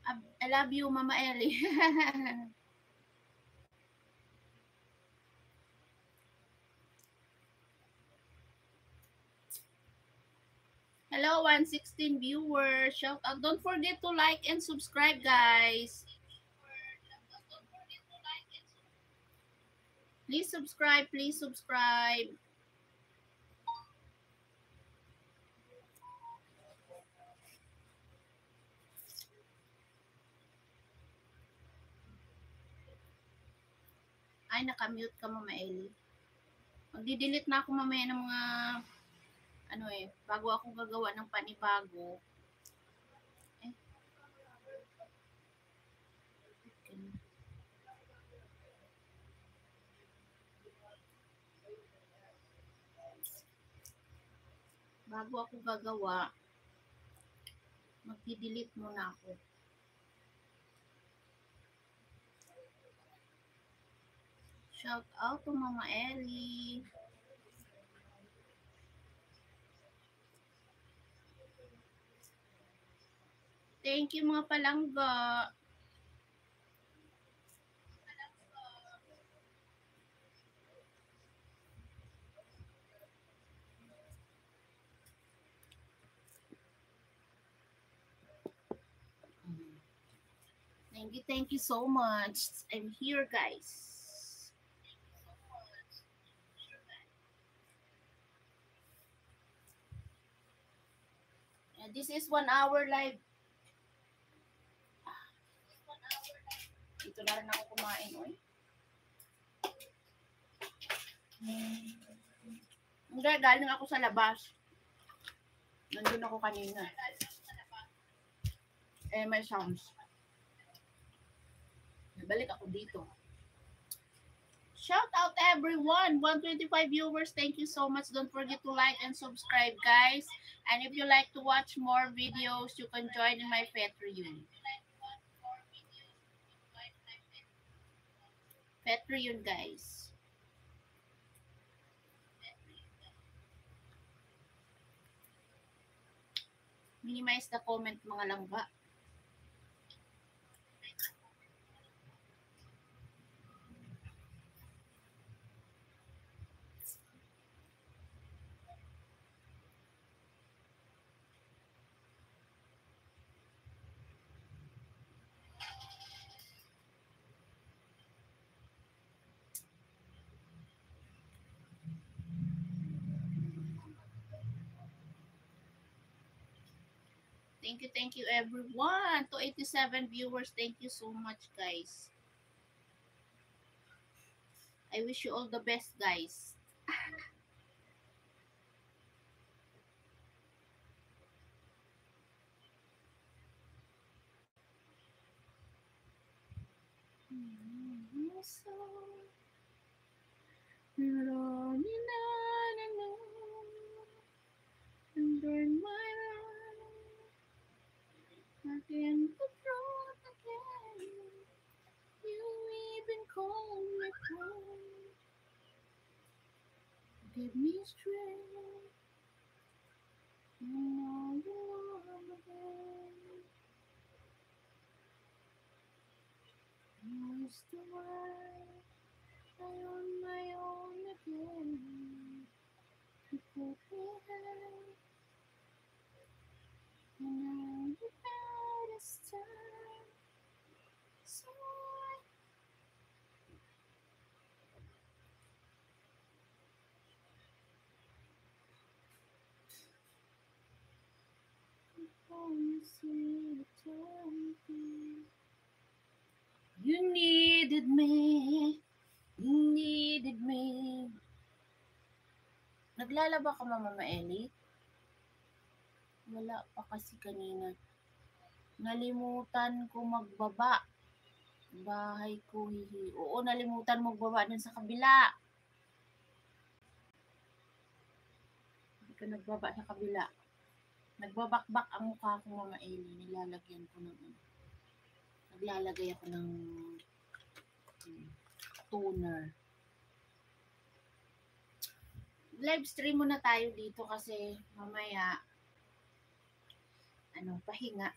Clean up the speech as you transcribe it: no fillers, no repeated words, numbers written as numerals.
I love you, Mama Ellie. Hello, 116 viewers. Shout out. Don't forget to like and subscribe, guys. Please subscribe. Please subscribe. Ay, nakamute ka, Mama Ellie. Magdi-delete na ako mamaya ng mga bago ako gagawa ng panibago. Eh. Bago ako gagawa, magdi-delete muna ako. Shout out to Mama Ellie. Thank you mga palangga. Thank you so much. I'm here, guys. This is 1 hour live. Dito na rin ako kumain, oy. Hindi, galing ako sa labas. Nandun ako kanina. May sounds. Balik ako dito. Shout out everyone! 125 viewers, thank you so much. Don't forget to like and subscribe, guys. And if you like to watch more videos, you can join in my Patreon. Patreon, guys. Minimize the comment, mga langga. Thank you everyone. 287 viewers, thank you so much, guys. I wish you all the best, guys. And burn my life again, the throat again. You even call me friend. Give me strength. You know you are again. Used to work, I on my own again. You put me high, and now you got a star. So you needed me. You needed me. Naglalaba ka, Mama Ellie? Wala pa kasi kanina. Nalimutan ko magbaba. Bahay ko, hihi. Oo, nalimutan magbaba dun sa kabila. Hindi ka nagbaba sa kabila. Nagbabakbak ang mukha ko, Mama Ellie. Nilalagyan ko ng naglalagay ako ng toner. Live stream muna tayo dito kasi mamaya pahinga.